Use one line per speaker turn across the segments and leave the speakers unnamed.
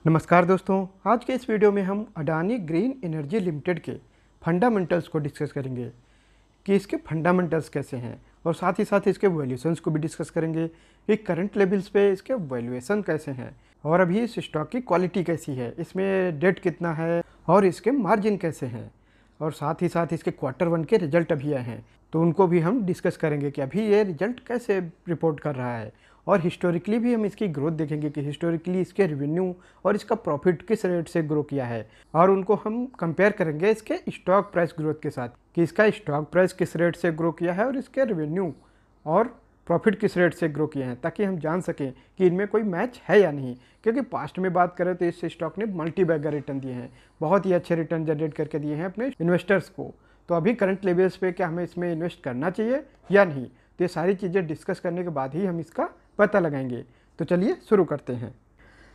नमस्कार दोस्तों, आज के इस वीडियो में हम अडानी ग्रीन एनर्जी लिमिटेड के फंडामेंटल्स को डिस्कस करेंगे कि इसके फंडामेंटल्स कैसे हैं और साथ ही साथ इसके वैल्यूएशंस को भी डिस्कस करेंगे कि करंट लेवल्स पे इसके वैल्यूएशन कैसे हैं और अभी इस स्टॉक की क्वालिटी कैसी है, इसमें डेट कितना है और इसके मार्जिन कैसे हैं और साथ ही साथ इसके क्वार्टर वन के रिजल्ट अभी आए हैं तो उनको भी हम डिस्कस करेंगे कि अभी ये रिजल्ट कैसे रिपोर्ट कर रहा है और हिस्टोरिकली भी हम इसकी ग्रोथ देखेंगे कि हिस्टोरिकली इसके रेवेन्यू और इसका प्रॉफिट किस रेट से ग्रो किया है और उनको हम कंपेयर करेंगे इसके स्टॉक प्राइस ग्रोथ के साथ कि इसका स्टॉक प्राइस किस रेट से ग्रो किया है और इसके रेवेन्यू और प्रॉफिट किस रेट से ग्रो किए हैं, ताकि हम जान सकें कि इनमें कोई मैच है या नहीं। क्योंकि पास्ट में बात करें तो इस स्टॉक ने मल्टी बैगर रिटर्न दिए हैं, बहुत ही अच्छे रिटर्न जनरेट करके दिए हैं अपने इन्वेस्टर्स को। तो अभी करंट लेवल्स पे क्या हमें इसमें इन्वेस्ट करना चाहिए या नहीं, तो ये सारी चीज़ें डिस्कस करने के बाद ही हम इसका पता लगाएंगे। तो चलिए शुरू करते हैं।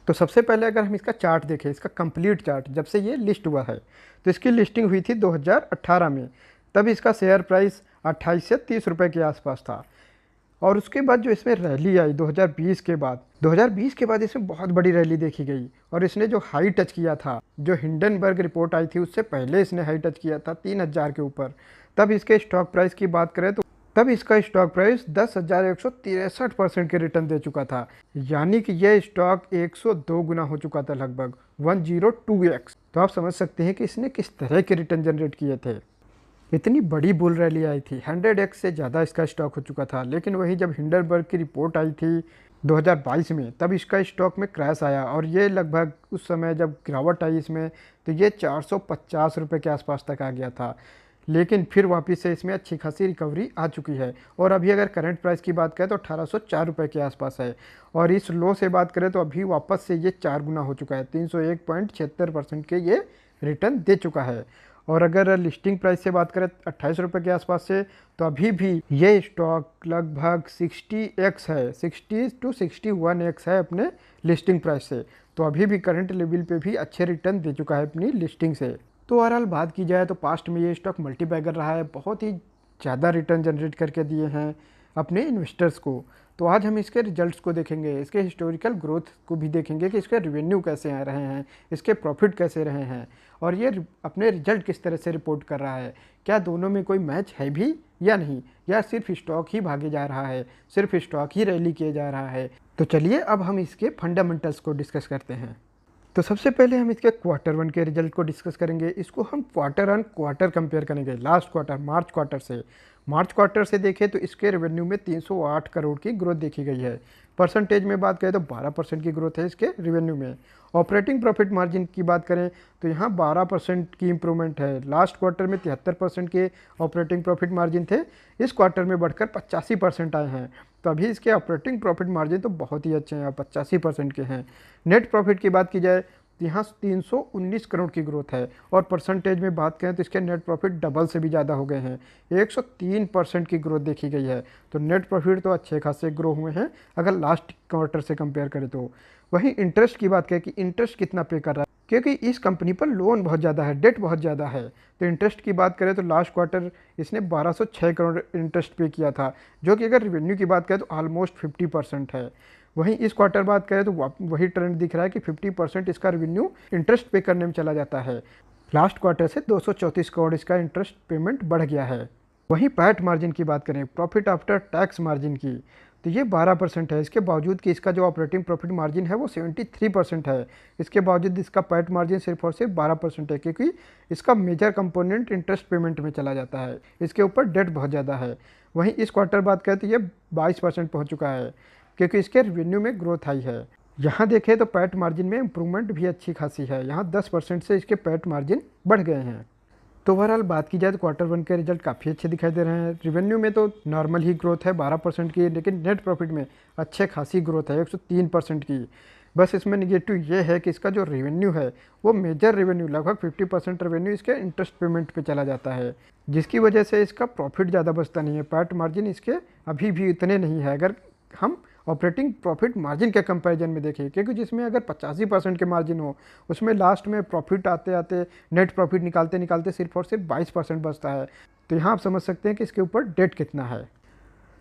तो सबसे पहले अगर हम इसका चार्ट देखें, इसका कंप्लीट चार्ट, जब से ये लिस्ट हुआ है तो इसकी लिस्टिंग हुई थी 2018 में, तब इसका शेयर प्राइस 28 से 30 रुपये के आसपास था। और उसके बाद जो इसमें रैली आई 2020 के बाद इसमें बहुत बड़ी रैली देखी गई और इसने जो हाई टच किया था, जो हिंडनबर्ग रिपोर्ट आई थी उससे पहले इसने हाई टच किया था 3000 के ऊपर। तब इसके स्टॉक प्राइस की बात करें तो तब इसका स्टॉक प्राइस 10,163% के रिटर्न दे चुका था, यानी कि यह स्टॉक 102 गुना हो चुका था, लगभग 102x। तो आप समझ सकते हैं कि इसने किस तरह के रिटर्न जनरेट किए थे। इतनी बड़ी बुल रैली आई थी, 100x से ज़्यादा इसका स्टॉक हो चुका था। लेकिन वही जब हिंडनबर्ग की रिपोर्ट आई थी 2022 में, तब इसका स्टॉक में क्रैश आया और ये लगभग उस समय जब गिरावट आई इसमें तो ये 450 रुपये के आसपास तक आ गया था। लेकिन फिर वापस से इसमें अच्छी खासी रिकवरी आ चुकी है और अभी अगर करंट प्राइस की बात करें तो 1804 रुपये के आसपास है। और इस लो से बात करें तो अभी वापस से ये 4 गुना हो चुका है, 301.76% के ये रिटर्न दे चुका है। और अगर लिस्टिंग प्राइस से बात करें 28 रुपये के आसपास से, तो अभी भी ये स्टॉक लगभग 60x है, 60 to 61x है अपने लिस्टिंग प्राइस से। तो अभी भी करंट लेवल पे भी अच्छे रिटर्न दे चुका है अपनी लिस्टिंग से। तो ओवरऑल बात की जाए तो पास्ट में ये स्टॉक मल्टी बैगर रहा है, बहुत ही ज़्यादा रिटर्न जनरेट करके दिए हैं अपने इन्वेस्टर्स को। तो आज हम इसके रिजल्ट्स को देखेंगे, इसके हिस्टोरिकल ग्रोथ को भी देखेंगे कि इसके रेवेन्यू कैसे आ रहे हैं, इसके प्रॉफिट कैसे रहे हैं और ये अपने रिजल्ट किस तरह से रिपोर्ट कर रहा है। क्या दोनों में कोई मैच है भी या नहीं, या सिर्फ स्टॉक ही भागे जा रहा है, सिर्फ स्टॉक ही रैली किए जा रहा है। तो चलिए अब हम इसके फंडामेंटल्स को डिस्कस करते हैं। तो सबसे पहले हम इसके क्वार्टर वन के रिजल्ट को डिस्कस करेंगे। इसको हम क्वार्टर ऑन क्वार्टर कंपेयर करेंगे, लास्ट क्वार्टर मार्च क्वार्टर से देखें तो इसके रेवेन्यू में 308 करोड़ की ग्रोथ देखी गई है। परसेंटेज में बात करें तो 12% की ग्रोथ है इसके रेवेन्यू में। ऑपरेटिंग प्रॉफिट मार्जिन की बात करें तो यहाँ 12% की इंप्रूवमेंट है। लास्ट क्वार्टर में 73% के ऑपरेटिंग प्रॉफिट मार्जिन थे, इस क्वार्टर में बढ़कर 85% आए हैं। तो अभी इसके ऑपरेटिंग प्रॉफिट मार्जिन तो बहुत ही अच्छे हैं, 85% के हैं। नेट प्रॉफिट की बात की जाए तो यहाँ 319 करोड़ की ग्रोथ है और परसेंटेज में बात करें तो इसके नेट प्रॉफिट डबल से भी ज़्यादा हो गए हैं, 103% की ग्रोथ देखी गई है। तो नेट प्रॉफिट तो अच्छे खासे ग्रो हुए हैं अगर लास्ट क्वार्टर से कंपेयर करें तो। वहीं इंटरेस्ट की बात करें कि इंटरेस्ट कितना पे कर रहा है, क्योंकि इस कंपनी पर लोन बहुत ज़्यादा है, डेट बहुत ज़्यादा है। तो इंटरेस्ट की बात करें तो लास्ट क्वार्टर इसने 1206 करोड़ इंटरेस्ट पे किया था, जो कि अगर रेवेन्यू की बात करें तो ऑलमोस्ट 50% है। वहीं इस क्वार्टर बात करें तो वही ट्रेंड दिख रहा है कि 50% इसका रेवेन्यू इंटरेस्ट पे करने में चला जाता है। लास्ट क्वार्टर से 234 करोड़ इसका इंटरेस्ट पेमेंट बढ़ गया है। वहीं पैट मार्जिन की बात करें, प्रॉफिट आफ्टर टैक्स मार्जिन की, तो ये 12% है। इसके बावजूद कि इसका जो ऑपरेटिंग प्रॉफिट मार्जिन है वो 73% है, इसके बावजूद इसका पैट मार्जिन सिर्फ और सिर्फ 12% है, क्योंकि इसका मेजर कंपोनेंट इंटरेस्ट पेमेंट में चला जाता है, इसके ऊपर डेट बहुत ज़्यादा है। वहीं इस क्वार्टर बात करें तो ये 22% पहुँच चुका है, क्योंकि इसके रेवेन्यू में ग्रोथ आई है। यहाँ देखें तो पैट मार्जिन में इंप्रूवमेंट भी अच्छी खासी है, यहाँ 10% से इसके पैट मार्जिन बढ़ गए हैं। तो ओवरऑल बात की जाए तो क्वार्टर वन के रिजल्ट काफ़ी अच्छे दिखाई दे रहे हैं। रेवेन्यू में तो नॉर्मल ही ग्रोथ है 12% की, लेकिन नेट प्रॉफिट में अच्छे खासी ग्रोथ है 103% की। बस इसमें निगेटिव ये है कि इसका जो रेवेन्यू है वो मेजर रेवेन्यू, लगभग 50% रेवेन्यू इसके इंटरेस्ट पेमेंट पे चला जाता है, जिसकी वजह से इसका प्रॉफिट ज़्यादा बचता नहीं है। पैट मार्जिन इसके अभी भी इतने नहीं है अगर हम ऑपरेटिंग प्रॉफिट मार्जिन के कंपैरिजन में देखें, क्योंकि जिसमें अगर 85% के मार्जिन हो, उसमें लास्ट में प्रॉफिट आते आते नेट प्रॉफिट निकालते निकालते सिर्फ और सिर्फ 22% बचता है। तो यहाँ आप समझ सकते हैं कि इसके ऊपर डेट कितना है।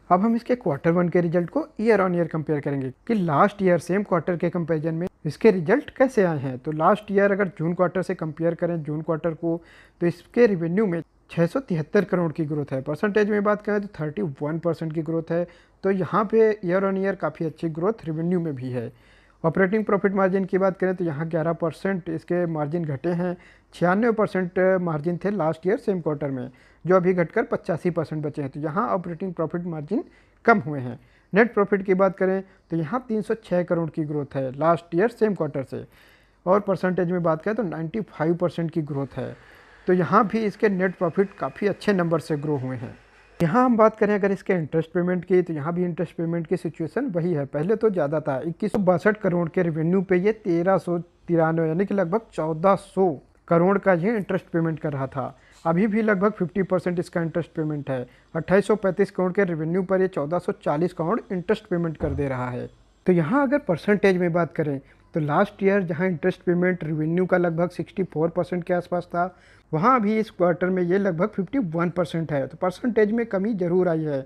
अब हम इसके क्वार्टर वन के रिजल्ट को ईयर ऑन ईयर कंपेयर करेंगे कि लास्ट ईयर सेम क्वार्टर के कंपैरिजन में इसके रिजल्ट कैसे आए हैं, तो लास्ट ईयर अगर जून क्वार्टर से कंपेयर करें जून क्वार्टर को, तो इसके रेवेन्यू में 673 करोड़ की ग्रोथ है। परसेंटेज में बात करें तो 31% की ग्रोथ है। तो यहाँ पे ईयर ऑन ईयर काफ़ी अच्छी ग्रोथ रेवेन्यू में भी है। ऑपरेटिंग प्रॉफिट मार्जिन की बात करें तो यहाँ 11% इसके मार्जिन घटे हैं। 96% मार्जिन थे लास्ट ईयर सेम क्वार्टर में, जो अभी घटकर 85% बचे हैं। तो यहाँ ऑपरेटिंग प्रॉफिट मार्जिन कम हुए हैं। नेट प्रॉफिट की बात करें तो यहाँ 306 करोड़ की ग्रोथ है लास्ट ईयर सेम क्वार्टर से, और परसेंटेज में बात करें तो 95% की ग्रोथ है। तो यहाँ भी इसके नेट प्रॉफिट काफ़ी अच्छे नंबर से ग्रो हुए हैं। यहाँ हम बात करें अगर इसके इंटरेस्ट पेमेंट की, तो यहाँ भी इंटरेस्ट पेमेंट की सिचुएशन वही है, पहले तो ज़्यादा था। 2162 करोड़ के रेवेन्यू पे ये 1393 यानी कि लगभग 1400 करोड़ का ये इंटरेस्ट पेमेंट कर रहा था। अभी भी लगभग 50% इसका इंटरेस्ट पेमेंट है। 2835 करोड़ के रेवेन्यू पर ये 1440 करोड़ इंटरेस्ट पेमेंट कर दे रहा है। तो यहाँ अगर परसेंटेज में बात करें तो लास्ट ईयर जहाँ इंटरेस्ट पेमेंट रेवेन्यू का लगभग 64% के आसपास था, वहाँ अभी इस क्वार्टर में ये लगभग 51% है। तो परसेंटेज में कमी जरूर आई है,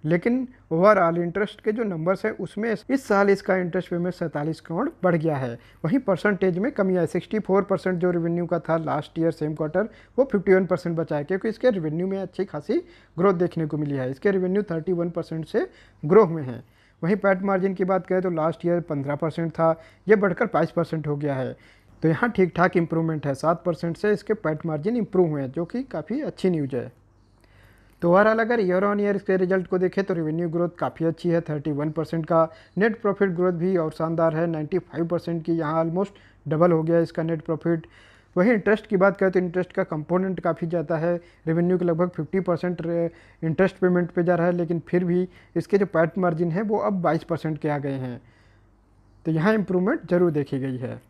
लेकिन ओवरऑल इंटरेस्ट के जो नंबर्स हैं उसमें इस साल इसका इंटरेस्ट पेमेंट 47 करोड़ बढ़ गया है। वहीं परसेंटेज में कमी आई, 64% जो रेवेन्यू का था लास्ट ईयर सेम क्वार्टर, वो 51% बचा है, क्योंकि इसके रेवेन्यू में अच्छी खासी ग्रोथ देखने को मिली है। इसके रेवेन्यू 31% से ग्रो हुए हैं। वहीं पैट मार्जिन की बात करें तो लास्ट ईयर 15% था, ये बढ़कर 22% हो गया है। तो यहाँ ठीक ठाक इंप्रूवमेंट है, 7% से इसके पैट मार्जिन इंप्रूव हुए हैं, जो कि काफ़ी अच्छी न्यूज़ है। तो ओवरऑल अगर ईयर ऑन ईयर इसके रिजल्ट को देखें तो रेवेन्यू ग्रोथ काफ़ी अच्छी है 31% का। नेट प्रॉफिट ग्रोथ भी और शानदार है 95% की, यहाँ ऑलमोस्ट डबल हो गया इसका नेट प्रॉफिट। वहीं इंटरेस्ट की बात करें तो इंटरेस्ट का कंपोनेंट काफ़ी ज़्यादा है, रेवेन्यू के लगभग 50% इंटरेस्ट पेमेंट पे जा रहा है, लेकिन फिर भी इसके जो पैट मार्जिन है वो अब 22% के आ गए हैं। तो यहाँ इम्प्रूवमेंट ज़रूर देखी गई है।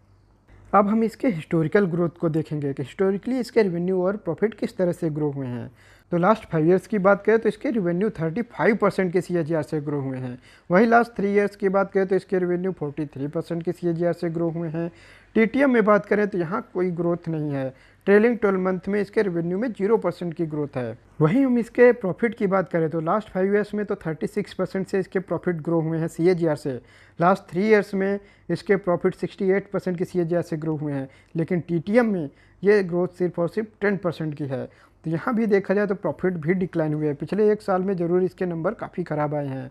अब हम इसके हिस्टोरिकल ग्रोथ को देखेंगे कि हिस्टोरिकली इसके रेवेन्यू और प्रॉफिट किस तरह से ग्रो हुए हैं। तो लास्ट 5 ईयर्स की बात करें तो इसके रेवेन्यू 35% के CAGR से ग्रो हुए हैं। वहीं लास्ट 3 ईयर्स की बात करें तो इसके रेवेन्यू 43% के CAGR से ग्रो हुए हैं। TTM में बात करें तो यहाँ कोई ग्रोथ नहीं है, ट्रेलिंग 12 मंथ में इसके रेवेन्यू में 0% की ग्रोथ है। वहीं हम इसके प्रॉफिट की बात करें तो लास्ट 5 ईयर्स में तो 36% से इसके प्रॉफिट ग्रो हुए हैं CAGR से। लास्ट 3 ईयर्स में इसके प्रॉफिट 68% के CAGR से ग्रो हुए हैं, लेकिन TTM में ये ग्रोथ सिर्फ और सिर्फ 10% की है। तो यहाँ भी देखा जाए तो प्रॉफिट भी डिक्लाइन हुए हैं, पिछले 1 साल में ज़रूर इसके नंबर काफ़ी ख़राब आए हैं।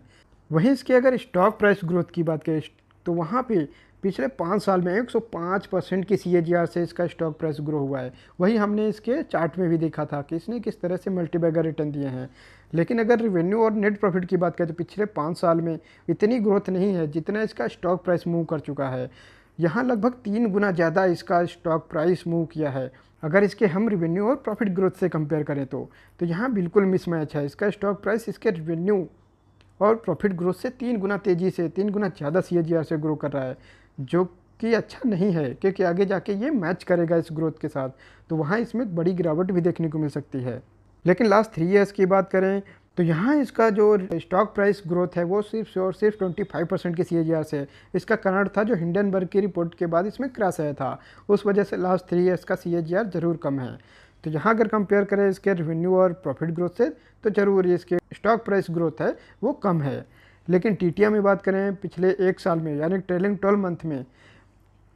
वहीं इसके अगर स्टॉक प्राइस ग्रोथ की बात करें तो वहाँ पे पिछले 5 साल में 105% की CAGR से इसका स्टॉक प्राइस ग्रो हुआ है। वही हमने इसके चार्ट में भी देखा था कि इसने किस तरह से मल्टीबैगर रिटर्न दिए हैं। लेकिन अगर रेवेन्यू और नेट प्रॉफिट की बात करें तो पिछले 5 साल में इतनी ग्रोथ नहीं है जितना इसका स्टॉक प्राइस मूव कर चुका है। यहाँ लगभग 3 गुना ज़्यादा इसका स्टॉक प्राइस मूव किया है। अगर इसके हम रेवेन्यू और प्रॉफिट ग्रोथ से कंपेयर करें तो यहाँ बिल्कुल मिसमैच है। इसका स्टॉक प्राइस इसके रेवेन्यू और प्रॉफिट ग्रोथ से 3 गुना तेज़ी से, 3 गुना ज़्यादा CAGR से ग्रो कर रहा है, जो कि अच्छा नहीं है, क्योंकि आगे जाके ये मैच करेगा इस ग्रोथ के साथ, तो वहाँ इसमें बड़ी गिरावट भी देखने को मिल सकती है। लेकिन लास्ट 3 ईयर्स की बात करें तो यहाँ इसका जो स्टॉक प्राइस ग्रोथ है वो सिर्फ और सिर्फ 25% की CAGR से। इसका कारण था जो हिंडनबर्ग की रिपोर्ट के बाद इसमें क्रैश आया था, उस वजह से लास्ट 3 ईयर्स का CAGR ज़रूर कम है। तो यहाँ अगर कंपेयर करें इसके रेवेन्यू और प्रॉफिट ग्रोथ से तो ज़रूर इसके स्टॉक प्राइस ग्रोथ है वो कम है। लेकिन TTM में बात करें पिछले 1 साल में यानी ट्रेलिंग 12 मंथ में,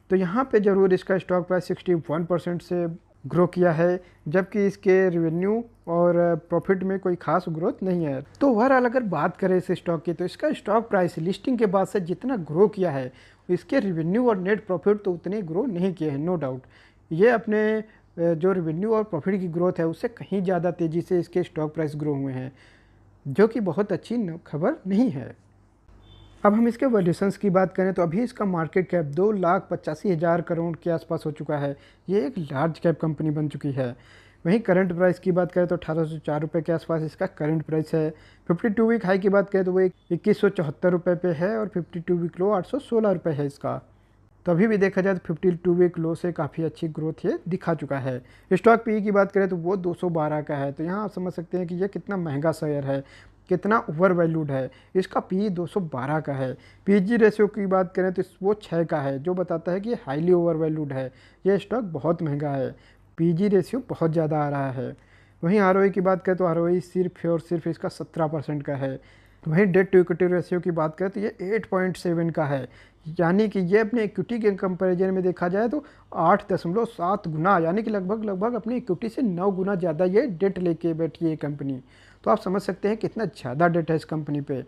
तो यहाँ पे ज़रूर इसका स्टॉक प्राइस 61% से ग्रो किया है, जबकि इसके रेवेन्यू और प्रॉफिट में कोई खास ग्रोथ नहीं है। तो ओवरऑल अगर बात करें इस स्टॉक की तो इसका स्टॉक प्राइस लिस्टिंग के बाद से जितना ग्रो किया है, इसके रेवेन्यू और नेट प्रॉफिट तो उतने ग्रो नहीं किए हैं, नो डाउट। ये अपने जो रेवेन्यू और प्रॉफिट की ग्रोथ है उससे कहीं ज़्यादा तेज़ी से इसके स्टॉक प्राइस ग्रो हुए हैं, जो कि बहुत अच्छी खबर नहीं है। अब हम इसके वैल्यूशंस की बात करें तो अभी इसका मार्केट कैप 2,85,000 करोड़ के आसपास हो चुका है। ये एक लार्ज कैप कंपनी बन चुकी है। वहीं करंट प्राइस की बात करें तो 1804 रुपये के आसपास इसका करंट प्राइस है। 52 वीक हाई की बात करें तो वो 2174 रुपये पे है, और 52 वीक लो 816 रुपये है इसका। तो अभी भी देखा जाए तो 52 वीक लो से काफ़ी अच्छी ग्रोथ ये दिखा चुका है। स्टॉक PE की बात करें तो वो 212 का है। तो यहाँ आप समझ सकते हैं कि ये कितना महंगा शेयर है, कितना ओवर वैल्यूड है। इसका PE 212 का है। PG रेशियो की बात करें तो वो 6 का है, जो बताता है कि ये हाईली ओवर वैल्यूड है, ये स्टॉक बहुत महंगा है। PG रेशियो बहुत ज़्यादा आ रहा है। वहीं ROE की बात करें तो ROE सिर्फ और सिर्फ इसका 17% का है। वहीं डेट टू इक्विटी रेशियो की बात करें तो ये 8.7 का है। यानी कि ये अपने इक्विटी के कंपैरिजन में देखा जाए तो 8.7 गुना, यानी कि लगभग अपनी इक्विटी से 9 गुना ज़्यादा ये डेट लेके बैठी है कंपनी। तो आप समझ सकते हैं कितना ज़्यादा डेट है इस कंपनी पे।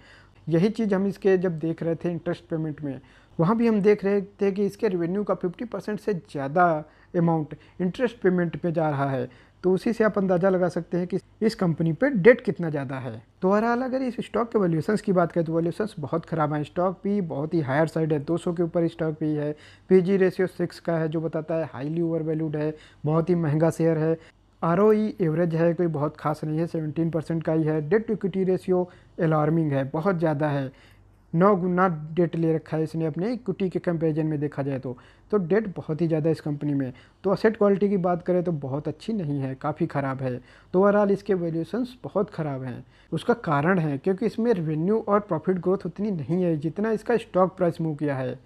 यही चीज़ हम इसके जब देख रहे थे इंटरेस्ट पेमेंट में, वहाँ भी हम देख रहे थे कि इसके रेवेन्यू का 50% से ज़्यादा अमाउंट इंटरेस्ट पेमेंट पे जा रहा है। तो उसी से आप अंदाज़ा लगा सकते हैं कि इस कंपनी पे डेट कितना ज़्यादा है। तो ओवरऑल अगर इस स्टॉक के वैल्यूएशंस की बात करें तो वैल्यूएशंस बहुत ख़राब है। स्टॉक भी बहुत ही हायर साइड है, 200 के ऊपर स्टॉक भी है। पीजी रेशियो 6 का है, जो बताता है हाईली ओवर वैल्यूड है, बहुत ही महंगा शेयर है। आरओई एवरेज है, कोई बहुत खास नहीं है, 17% का ही है। Debt to equity ratio alarming है, बहुत ज़्यादा है, 9 गुना डेट ले रखा है इसने अपने इक्विटी के कंपेरिजन में देखा जाए तो डेट बहुत ही ज़्यादा इस कंपनी में। तो असेट क्वालिटी की बात करें तो बहुत अच्छी नहीं है, काफ़ी ख़राब है। तो ओवरऑल इसके वैल्यूएशंस बहुत ख़राब हैं। उसका कारण है क्योंकि इसमें रेवेन्यू और प्रॉफिट ग्रोथ उतनी नहीं है जितना इसका स्टॉक प्राइस मूव किया है।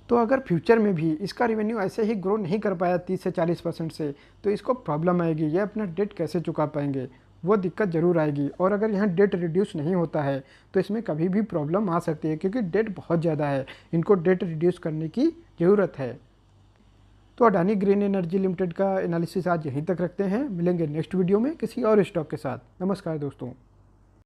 तो अगर फ्यूचर में भी इसका रेवेन्यू ऐसे ही ग्रो नहीं कर पाया 30 से 40% से, तो इसको प्रॉब्लम आएगी। ये अपना डेट कैसे चुका पाएंगे, वो दिक्कत ज़रूर आएगी। और अगर यहाँ डेट रिड्यूस नहीं होता है तो इसमें कभी भी प्रॉब्लम आ सकती है, क्योंकि डेट बहुत ज़्यादा है, इनको डेट रिड्यूस करने की ज़रूरत है। तो अडानी ग्रीन एनर्जी लिमिटेड का एनालिसिस आज यहीं तक रखते हैं। मिलेंगे नेक्स्ट वीडियो में किसी और स्टॉक के साथ। नमस्कार दोस्तों।